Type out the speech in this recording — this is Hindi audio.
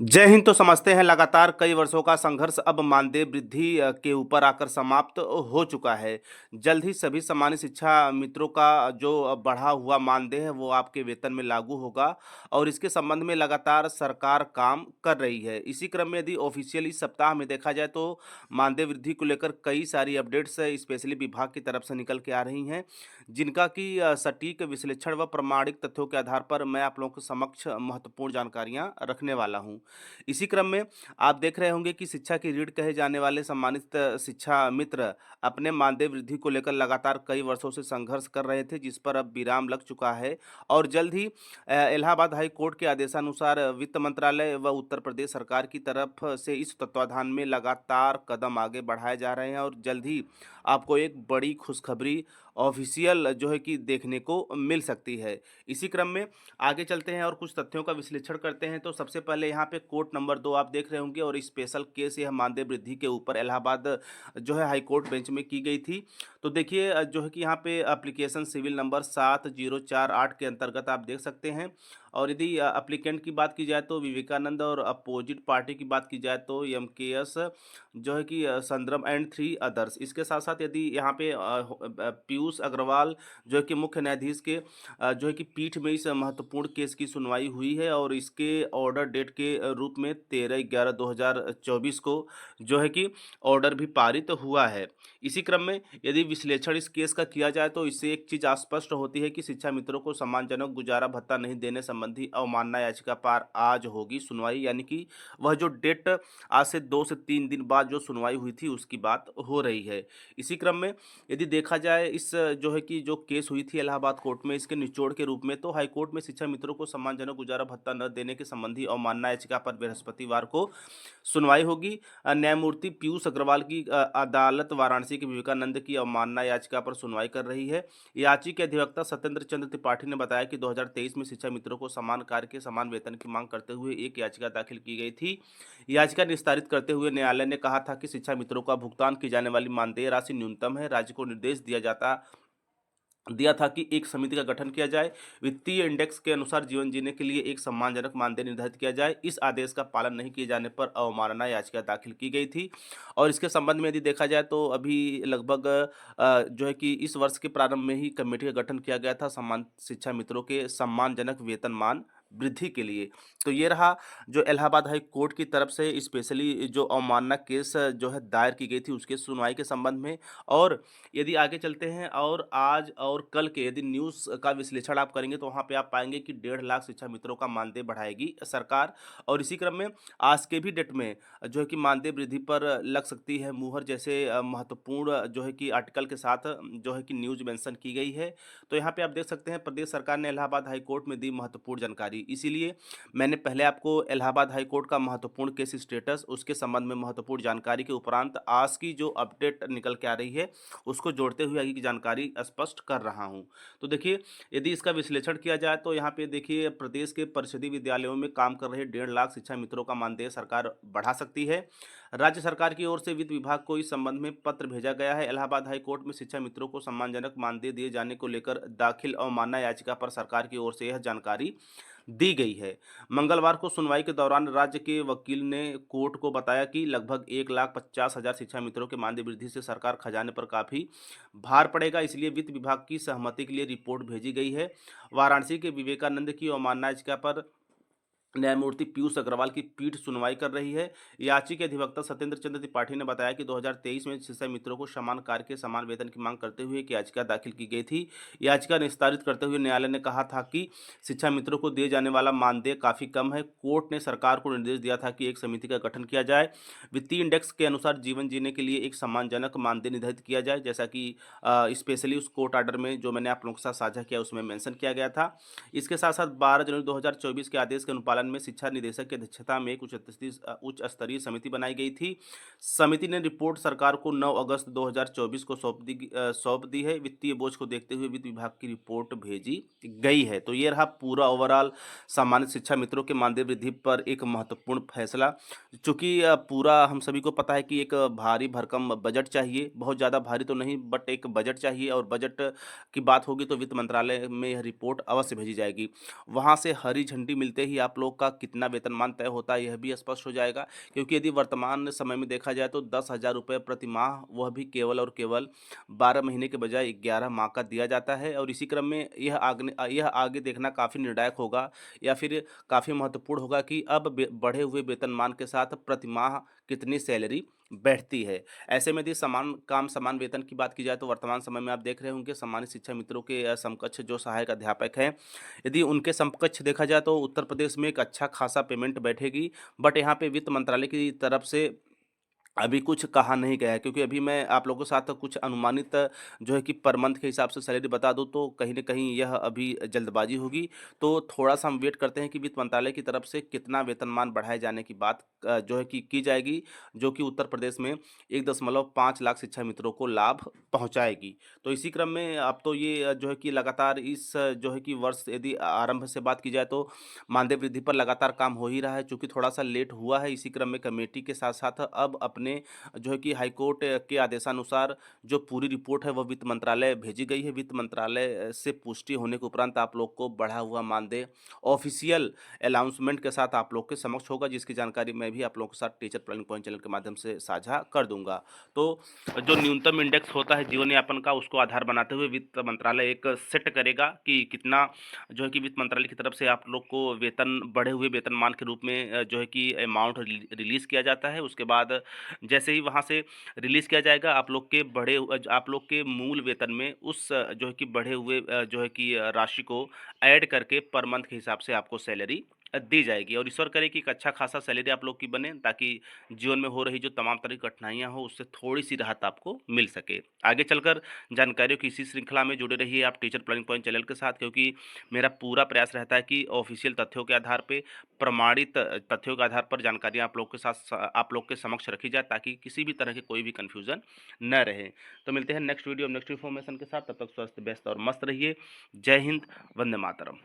जय हिंद। तो समझते हैं लगातार कई वर्षों का संघर्ष अब मानदेय वृद्धि के ऊपर आकर समाप्त हो चुका है। जल्द ही सभी सामान्य शिक्षा मित्रों का जो बढ़ा हुआ मानदेय है वो आपके वेतन में लागू होगा और इसके संबंध में लगातार सरकार काम कर रही है। इसी क्रम में यदि ऑफिशियल इस सप्ताह में देखा जाए तो मानदेय वृद्धि को लेकर कई सारी अपडेट्स स्पेशली विभाग की तरफ से निकल के आ रही हैं, जिनका कि सटीक विश्लेषण व प्रमाणिक तथ्यों के आधार पर मैं आप लोगों के समक्ष महत्वपूर्ण जानकारियां रखने वाला हूं। इसी क्रम में आप देख रहे होंगे कि शिक्षा की रीढ़ कहे जाने वाले सम्मानित शिक्षा मित्र अपने मानदेय वृद्धि को लेकर लगातार कई वर्षों से संघर्ष कर रहे थे, जिस पर अब विराम लग चुका है और जल्द ही इलाहाबाद हाई कोर्ट के आदेशानुसार वित्त मंत्रालय व उत्तर प्रदेश सरकार की तरफ से इस तत्वाधान में लगातार कदम आगे बढ़ाए जा रहे हैं और जल्द ही आपको एक बड़ी खुशखबरी ऑफिशियल जो है कि देखने को मिल सकती है। इसी क्रम में आगे चलते हैं और कुछ तथ्यों का विश्लेषण करते हैं। तो सबसे पहले यहाँ पे कोर्ट नंबर 2 आप देख रहे होंगे और स्पेशल केस यह मानदेय वृद्धि के ऊपर इलाहाबाद जो है हाई कोर्ट बेंच में की गई थी। तो देखिए जो है कि यहाँ पे एप्लीकेशन सिविल नंबर 7048 के अंतर्गत आप देख सकते हैं। और यदि एप्लीकेंट की बात की जाए तो विवेकानंद और अपोजिट पार्टी की बात की जाए तो एमकेएस जो है कि संद्रम एंड 3 अदर्स। इसके साथ साथ यदि यहाँ पे पीयूष अग्रवाल जो है कि मुख्य न्यायाधीश के जो है कि पीठ में इस महत्वपूर्ण केस की सुनवाई हुई है और इसके ऑर्डर डेट के रूप में 13/11/2024 को जो है कि ऑर्डर भी पारित हुआ है। इसी क्रम में यदि विश्लेषण इस केस का किया जाए तो इससे एक चीज स्पष्ट होती है कि शिक्षा मित्रों को सम्मानजनक गुजारा भत्ता नहीं देने संबंधी अवमानना याचिका पर आज होगी सुनवाई, यानी कि वह जो डेट आज से 2 से 3 दिन बाद जो सुनवाई हुई थी उसकी बात हो रही है। इसी क्रम में यदि देखा जाए इस जो है कि जो केस हुई थी इलाहाबाद कोर्ट में, इसके निचोड़ के रूप में तो हाई कोर्ट में शिक्षा मित्रों को सम्मानजनक गुजारा भत्ता न देने के संबंधी अवमानना याचिका पर बृहस्पतिवार को सुनवाई होगी। न्यायमूर्ति पीयूष अग्रवाल की अदालत वाराणसी के विवेकानंद की अवमानना याचिका पर सुनवाई कर रही है। याचिका के अधिवक्ता सत्येंद्र चंद्र त्रिपाठी ने बताया कि 2023 में शिक्षा मित्रों को समान कार्य के समान वेतन की मांग करते हुए एक याचिका दाखिल की गई थी। याचिका निस्तारित करते हुए न्यायालय ने कहा था कि शिक्षा मित्रों का भुगतान की जाने वाली मानदेय राशि न्यूनतम है। राज्य को निर्देश दिया था कि एक समिति का गठन किया जाए, वित्तीय इंडेक्स के अनुसार जीवन जीने के लिए एक सम्मानजनक मानदेय निर्धारित किया जाए। इस आदेश का पालन नहीं किए जाने पर अवमानना याचिका दाखिल की गई थी और इसके संबंध में यदि देखा जाए तो अभी लगभग जो है कि इस वर्ष के प्रारंभ में ही कमेटी का गठन किया गया था सम्मान शिक्षा मित्रों के सम्मानजनक वेतनमान वृद्धि के लिए। तो ये रहा जो इलाहाबाद हाई कोर्ट की तरफ से स्पेशली जो अवमानना केस जो है दायर की गई थी उसके सुनवाई के संबंध में। और यदि आगे चलते हैं और आज और कल के यदि न्यूज़ का विश्लेषण आप करेंगे तो वहाँ पे आप पाएंगे कि 1.5 लाख शिक्षा मित्रों का मानदेय बढ़ाएगी सरकार। और इसी क्रम में आज के भी डेट में जो है कि मानदेय वृद्धि पर लग सकती है मुहर, जैसे महत्वपूर्ण जो है कि आर्टिकल के साथ जो है कि न्यूज़ मेंशन की गई है। तो यहाँ पे आप देख सकते हैं प्रदेश सरकार ने इलाहाबाद हाई कोर्ट में दी महत्वपूर्ण जानकारी। इसीलिए मैंने पहले आपको इलाहाबाद हाई कोर्ट का महत्वपूर्ण केस स्टेटस उसके संबंध में महत्वपूर्ण जानकारी के उपरांत आज की जो अपडेट निकल के आ रही है उसको जोड़ते हुए आगे की जानकारी स्पष्ट कर रहा हूं। तो देखिए यदि इसका विश्लेषण किया जाए तो यहाँ पे देखिए प्रदेश के परिषदीय विद्यालयों में काम कर रहे 1.5 लाख शिक्षा मित्रों का मानदेय सरकार बढ़ा सकती है। राज्य सरकार की ओर से वित्त विभाग को इस संबंध में पत्र भेजा गया है। इलाहाबाद हाई कोर्ट में शिक्षा मित्रों को सम्मानजनक मानदेय दिए जाने को लेकर दाखिल अवमानना याचिका पर सरकार की ओर से यह जानकारी दी गई है। मंगलवार को सुनवाई के दौरान राज्य के वकील ने कोर्ट को बताया कि लगभग 1,50,000 शिक्षा मित्रों के मानदेय वृद्धि से सरकार खजाने पर काफी भार पड़ेगा, इसलिए वित्त विभाग की सहमति के लिए रिपोर्ट भेजी गई है। वाराणसी के विवेकानंद की अवमानना याचिका पर न्यायमूर्ति पीयूष अग्रवाल की पीठ सुनवाई कर रही है। याचिका के अधिवक्ता सत्येंद्र चंद्र त्रिपाठी ने बताया कि 2023 में शिक्षा मित्रों को समान कार्य के समान वेतन की मांग करते हुए एक याचिका दाखिल की गई थी। याचिका निस्तारित करते हुए न्यायालय ने कहा था कि शिक्षा मित्रों को दिए जाने वाला मानदेय काफी कम है। कोर्ट ने सरकार को निर्देश दिया था कि एक समिति का गठन किया जाए, वित्तीय इंडेक्स के अनुसार जीवन जीने के लिए एक सम्मानजनक मानदेय निर्धारित किया जाए, जैसा कि स्पेशली उस कोर्ट ऑर्डर में जो मैंने आप लोगों के साथ साझा किया उसमें मेंशन किया गया था। इसके साथ साथ 12 जनवरी 2024 के आदेश के अनुपालन में शिक्षा निदेशक की अध्यक्षता में एक उच्च स्तरीय समिति बनाई गई थी। समिति ने रिपोर्ट सरकार को 9 अगस्त 2024 को सौंप दी है। वित्तीय बोझ को देखते हुए वित्त विभाग की रिपोर्ट भेजी गई है। तो ये रहा पूरा ओवरऑल सामान्य शिक्षा मित्रों के मानदेय वृद्धि पर एक महत्वपूर्ण फैसला। चूंकि पूरा हम सभी को पता है कि एक भारी भरकम बजट चाहिए, बहुत ज़्यादा भारी तो नहीं बट एक बजट चाहिए और बजट की बात होगी तो वित्त मंत्रालय में यह रिपोर्ट अवश्य भेजी जाएगी। वहाँ से हरी झंडी मिलते ही आप लोग लोग का कितना वेतनमान तय होता है, यह भी स्पष्ट हो जाएगा। क्योंकि यदि वर्तमान समय में देखा जाए तो 10,000 रुपये प्रति माह, वह भी केवल और केवल 12 महीने के बजाय 11 माह का दिया जाता है। और इसी क्रम में यह आगे देखना काफ़ी निर्णायक होगा या फिर काफ़ी महत्वपूर्ण होगा कि अब बढ़े हुए वेतनमान के साथ प्रति माह कितनी सैलरी बैठती है। ऐसे में यदि समान काम समान वेतन की बात की जाए तो वर्तमान समय में आप देख रहे होंगे सामान्य शिक्षा मित्रों के समकक्ष जो सहायक अध्यापक हैं, यदि उनके समकक्ष देखा जाए तो उत्तर प्रदेश में एक अच्छा खासा पेमेंट बैठेगी। बट यहाँ पे वित्त मंत्रालय की तरफ से अभी कुछ कहा नहीं गया है, क्योंकि अभी मैं आप लोगों के साथ कुछ अनुमानित जो है कि पर मंथ के हिसाब से सैलरी बता दूं तो कहीं न कहीं यह अभी जल्दबाजी होगी। तो थोड़ा-सा हम वेट करते हैं कि वित्त मंत्रालय की तरफ से कितना वेतनमान बढ़ाए जाने की बात जो है कि की जाएगी, जो कि उत्तर प्रदेश में 1.5 लाख शिक्षा मित्रों को लाभ पहुँचाएगी। तो इसी क्रम में अब तो ये जो है कि लगातार इस जो है कि वर्ष यदि आरंभ से बात की जाए तो मानदेय वृद्धि पर लगातार काम हो ही रहा है, चूँकि थोड़ा-सा लेट हुआ है। इसी क्रम में कमेटी के साथ-साथ अब अपने जो है कि हाई कोर्ट के आदेशानुसार जो पूरी रिपोर्ट है, वह वित्त मंत्रालय भेजी गई है। वित्त मंत्रालय से पुष्टि होने के उपरांत आप लोग को बढ़ा हुआ मानदेय ऑफ़िशियल अनाउंसमेंट के साथ आप लोग के समक्ष होगा, जिसकी जानकारी मैं भी आप लोगों के साथ टीचर प्लानिंग पॉइंट चैनल के माध्यम से साझा कर दूँगा। तो जो न्यूनतम इंडेक्स होता है जीवन यापन का, उसको आधार बनाते हुए वित्त मंत्रालय एक सेट करेगा कि कितना जो है कि वित्त मंत्रालय की तरफ से आप लोग को वेतन बढ़े हुए वेतनमान के रूप में जो है कि अमाउंट रिलीज़ किया जाता है। उसके बाद जैसे ही वहाँ से रिलीज़ किया जाएगा, आप लोग के मूल वेतन में उस जो है कि बढ़े हुए जो है कि राशि को ऐड करके पर मंथ के हिसाब से आपको सैलरी दी जाएगी। और ईश्वर करे कि एक अच्छा खासा सैलरी आप लोग की बने, ताकि जीवन में हो रही जो तमाम तरह की कठिनाइयाँ हो, उससे थोड़ी-सी राहत आपको मिल सके। आगे चलकर जानकारियों की इसी श्रृंखला में जुड़े रहिए आप टीचर प्लानिंग पॉइंट चैनल के साथ, क्योंकि मेरा पूरा प्रयास रहता है कि ऑफ़िशियल तथ्यों के आधार पे, प्रमाणित तथ्यों के आधार पर जानकारियाँ आप लोग के समक्ष रखी जाए, ताकि किसी भी तरह की कोई भी कन्फ्यूज़न न रहे। तो मिलते हैं नेक्स्ट वीडियो नेक्स्ट इन्फॉर्मेशन के साथ, तब तक स्वस्थ, व्यस्त और मस्त रहिए। जय हिंद, वंदे मातरम।